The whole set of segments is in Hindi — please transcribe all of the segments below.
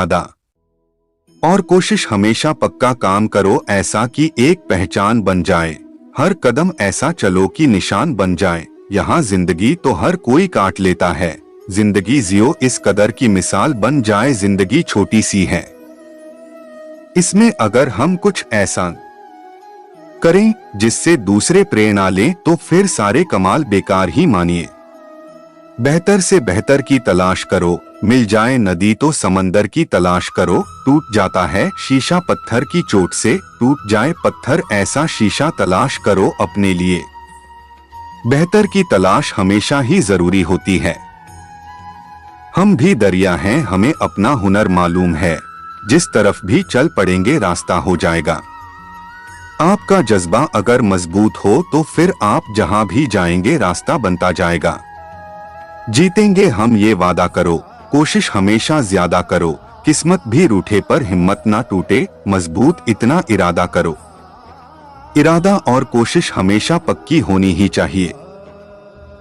इरादा और कोशिश हमेशा पक्का काम करो, ऐसा कि एक पहचान बन जाए। हर कदम ऐसा चलो कि निशान बन जाए। यहाँ जिंदगी तो हर कोई काट लेता है, जिंदगी जियो इस कदर की मिसाल बन जाए। जिंदगी छोटी सी है, इसमें अगर हम कुछ ऐसा करें जिससे दूसरे प्रेरणा लें तो फिर सारे कमाल बेकार ही मानिए। बेहतर से बेहतर की तलाश करो, मिल जाए नदी तो समंदर की तलाश करो। टूट जाता है शीशा पत्थर की चोट से, टूट जाए पत्थर ऐसा शीशा तलाश करो अपने लिए। बेहतर की तलाश हमेशा ही जरूरी होती है। हम भी दरिया हैं, हमें अपना हुनर मालूम है, जिस तरफ भी चल पड़ेंगे रास्ता हो जाएगा। आपका जज्बा अगर मजबूत हो तो फिर आप जहां भी जाएंगे रास्ता बनता जाएगा। जीतेंगे हम ये वादा करो, कोशिश हमेशा ज्यादा करो, किस्मत भी रूठे पर हिम्मत ना टूटे, मजबूत इतना इरादा करो। इरादा और कोशिश हमेशा पक्की होनी ही चाहिए।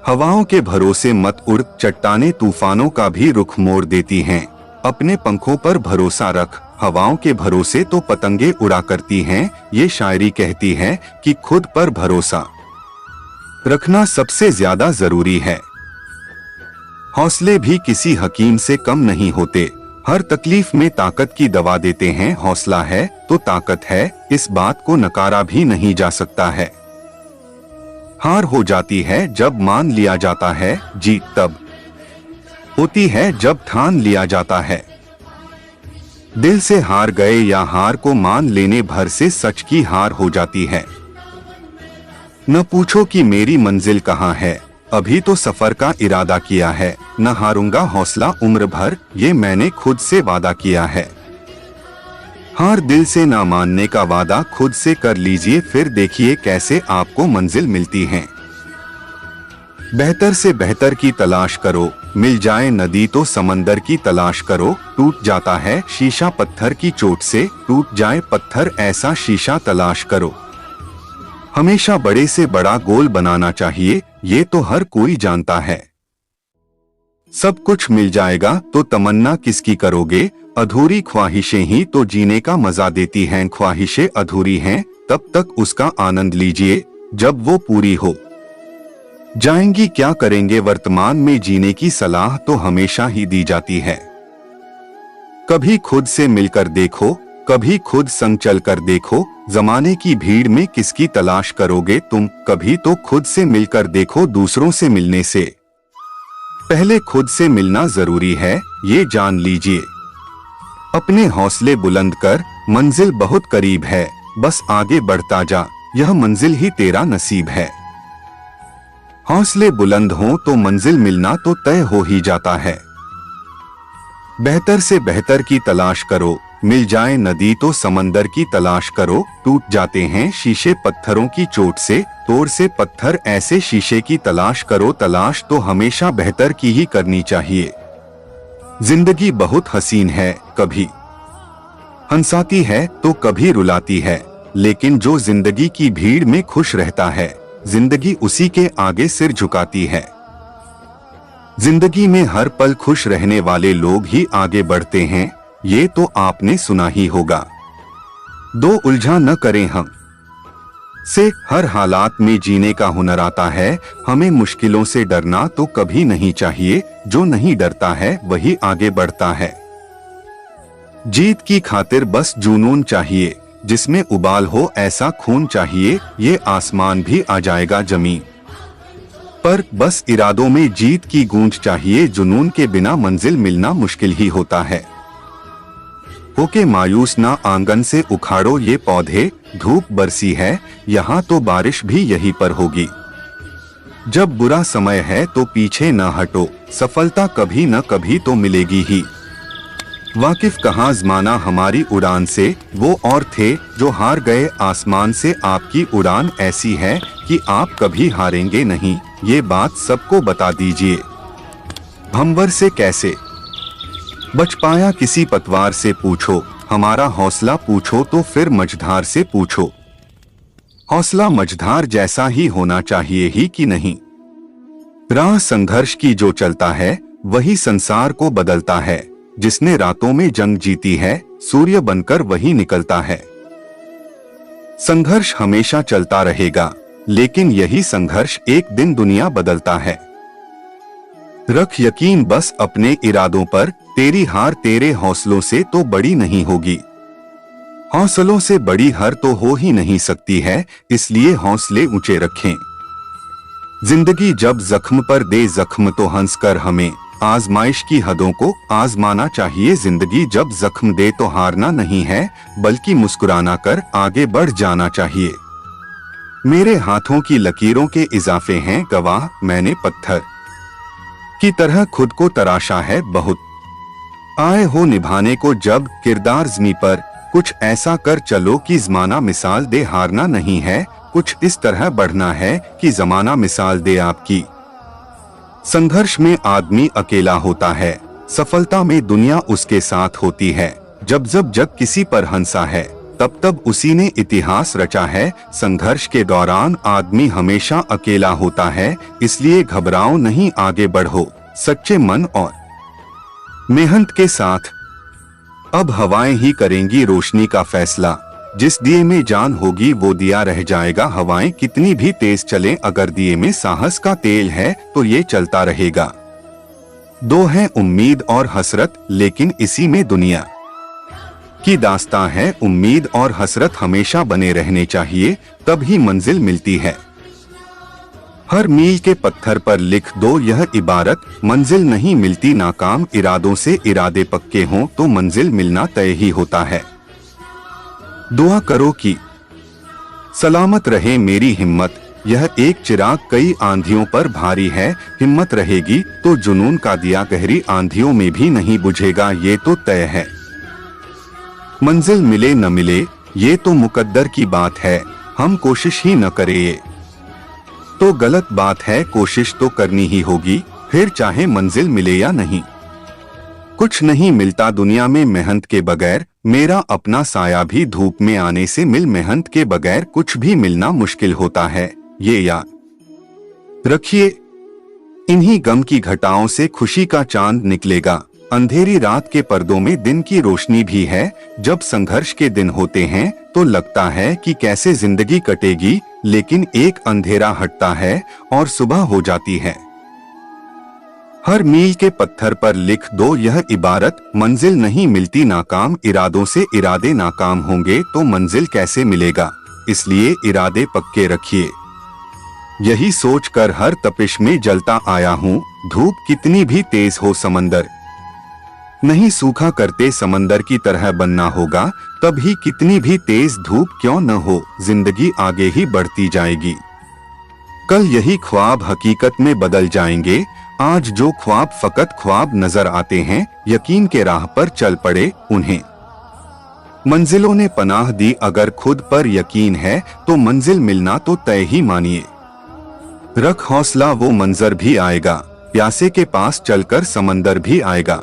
हवाओं के भरोसे मत उड़, चट्टानें तूफानों का भी रुख मोड़ देती हैं। अपने पंखों पर भरोसा रख, हवाओं के भरोसे तो पतंगे उड़ा करती हैं। ये शायरी कहती है कि खुद पर भरोसा रखना सबसे ज्यादा जरूरी है। हौसले भी किसी हकीम से कम नहीं होते, हर तकलीफ में ताकत की दवा देते हैं। हौसला है तो ताकत है, इस बात को नकारा भी नहीं जा सकता है। हार हो जाती है जब मान लिया जाता है, जीत तब होती है जब ठान लिया जाता है। दिल से हार गए या हार को मान लेने भर से सच की हार हो जाती है। न पूछो कि मेरी मंजिल कहाँ है, अभी तो सफर का इरादा किया है। न हारूंगा हौसला उम्र भर, ये मैंने खुद से वादा किया है। हार दिल से ना मानने का वादा खुद से कर लीजिए, फिर देखिए कैसे आपको मंजिल मिलती है। बेहतर से बेहतर की तलाश करो, मिल जाए नदी तो समंदर की तलाश करो। टूट जाता है शीशा पत्थर की चोट से, टूट जाए पत्थर ऐसा शीशा तलाश करो। हमेशा बड़े से बड़ा गोल बनाना चाहिए, ये तो हर कोई जानता है। सब कुछ मिल जाएगा तो तमन्ना किसकी करोगे, अधूरी ख्वाहिशें ही तो जीने का मजा देती हैं। ख्वाहिशें अधूरी हैं तब तक उसका आनंद लीजिए, जब वो पूरी हो जाएंगी क्या करेंगे। वर्तमान में जीने की सलाह तो हमेशा ही दी जाती है। कभी खुद से मिलकर देखो, कभी खुद संग चल कर देखो। जमाने की भीड़ में किसकी तलाश करोगे तुम, कभी तो खुद से मिलकर देखो। दूसरों से मिलने से पहले खुद से मिलना जरूरी है, ये जान लीजिए। अपने हौसले बुलंद कर, मंजिल बहुत करीब है, बस आगे बढ़ता जा, यह मंजिल ही तेरा नसीब है। हौसले बुलंद हो तो मंजिल मिलना तो तय हो ही जाता है। बेहतर से बेहतर की तलाश करो, मिल जाए नदी तो समंदर की तलाश करो। टूट जाते हैं शीशे पत्थरों की चोट से, तोड़ से पत्थर ऐसे शीशे की तलाश करो। तलाश तो हमेशा बेहतर की ही करनी चाहिए। जिंदगी बहुत हसीन है, कभी हंसाती है तो कभी रुलाती है, लेकिन जो जिंदगी की भीड़ में खुश रहता है, जिंदगी उसी के आगे सिर झुकाती है। जिंदगी में हर पल खुश रहने वाले लोग ही आगे बढ़ते हैं, ये तो आपने सुना ही होगा। दो उलझा न करें हम से, हर हालात में जीने का हुनर आता है। हमें मुश्किलों से डरना तो कभी नहीं चाहिए, जो नहीं डरता है वही आगे बढ़ता है। जीत की खातिर बस जुनून चाहिए, जिसमें उबाल हो ऐसा खून चाहिए। ये आसमान भी आ जाएगा जमीन पर, बस इरादों में जीत की गूंज चाहिए। जुनून के बिना मंजिल मिलना मुश्किल ही होता है। होके मायूस ना आंगन से उखाड़ो ये पौधे, धूप बरसी है यहाँ तो बारिश भी यहीं पर होगी। जब बुरा समय है तो पीछे न हटो, सफलता कभी न कभी तो मिलेगी ही। वाकिफ कहाँ ज़माना हमारी उड़ान से, वो और थे जो हार गए आसमान से। आपकी उड़ान ऐसी है कि आप कभी हारेंगे नहीं, ये बात सबको बता दीजिए। भंवर से कैसे बच पाया किसी पतवार से पूछो, हमारा हौसला पूछो तो फिर मझधार से पूछो। हौसला मझधार जैसा ही होना चाहिए ही कि नहीं। राह संघर्ष की जो चलता है वही संसार को बदलता है। जिसने रातों में जंग जीती है, सूर्य बनकर वही निकलता है। संघर्ष हमेशा चलता रहेगा, लेकिन यही संघर्ष एक दिन दुनिया बदलता है। रख यकीन बस अपने इरादों पर, तेरी हार तेरे हौसलों से तो बड़ी नहीं होगी। हौसलों से बड़ी हार तो हो ही नहीं सकती है, इसलिए हौसले ऊंचे रखें। जिंदगी जब जख्म पर दे जख्म तो हंसकर हमें आजमाइश की हदों को आजमाना चाहिए। जिंदगी जब जख्म दे तो हारना नहीं है, बल्कि मुस्कुराना कर आगे बढ़ जाना चाहिए। मेरे हाथों की लकीरों के इजाफे हैं गवाह, मैंने पत्थर की तरह खुद को तराशा है बहुत। आए हो निभाने को जब किरदार ज़मीं पर, कुछ ऐसा कर चलो कि ज़माना मिसाल दे। हारना नहीं है, कुछ इस तरह बढ़ना है कि ज़माना मिसाल दे आपकी। संघर्ष में आदमी अकेला होता है, सफलता में दुनिया उसके साथ होती है। जब जब जग किसी पर हंसा है, तब तब उसी ने इतिहास रचा है। संघर्ष के दौरान आदमी हमेशा अकेला होता है, इसलिए घबराओ नहीं, आगे बढ़ो सच्चे मन और मेहनत के साथ। अब हवाएं ही करेंगी रोशनी का फैसला, जिस दिए में जान होगी वो दिया रह जाएगा। हवाएं कितनी भी तेज चलें, अगर दिए में साहस का तेल है तो ये चलता रहेगा। दो हैं उम्मीद और हसरत, लेकिन इसी में दुनिया की दास्तां है। उम्मीद और हसरत हमेशा बने रहने चाहिए, तब ही मंजिल मिलती है। हर मील के पत्थर पर लिख दो यह इबारत, मंजिल नहीं मिलती नाकाम। इरादों से इरादे पक्के हों तो मंजिल मिलना तय ही होता है। दुआ करो कि सलामत रहे मेरी हिम्मत, यह एक चिराग कई आंधियों पर भारी है। हिम्मत रहेगी तो जुनून का दिया गहरी आंधियों में भी नहीं बुझेगा, ये तो तय है। मंजिल मिले न मिले ये तो मुकद्दर की बात है, हम कोशिश ही न करें ये तो गलत बात है। कोशिश तो करनी ही होगी, फिर चाहे मंजिल मिले या नहीं। कुछ नहीं मिलता दुनिया में मेहनत के बगैर, मेरा अपना साया भी धूप में आने से मिल। मेहनत के बगैर कुछ भी मिलना मुश्किल होता है, ये याद रखिए। इन्हीं गम की घटाओं से खुशी का चांद निकलेगा। अंधेरी रात के पर्दों में दिन की रोशनी भी है। जब संघर्ष के दिन होते हैं तो लगता है कि कैसे जिंदगी कटेगी, लेकिन एक अंधेरा हटता है और सुबह हो जाती है। हर मील के पत्थर पर लिख दो यह इबारत, मंजिल नहीं मिलती नाकाम। इरादों से इरादे नाकाम होंगे तो मंजिल कैसे मिलेगा, इसलिए इरादे पक्के रखिए। यही सोचकर हर तपिश में जलता आया हूँ, धूप कितनी भी तेज हो समंदर नहीं सूखा करते। समंदर की तरह बनना होगा, तभी कितनी भी तेज धूप क्यों न हो, जिंदगी आगे ही बढ़ती जाएगी। कल यही ख्वाब हकीकत में बदल जाएंगे। आज जो ख्वाब फकत ख्वाब नजर आते हैं, यकीन के राह पर चल पड़े, उन्हें मंजिलों ने पनाह दी। अगर खुद पर यकीन है तो मंजिल मिलना तो तय ही मानिए। रख हौसला वो मंजर भी आएगा, प्यासे के पास चलकर समंदर भी आएगा।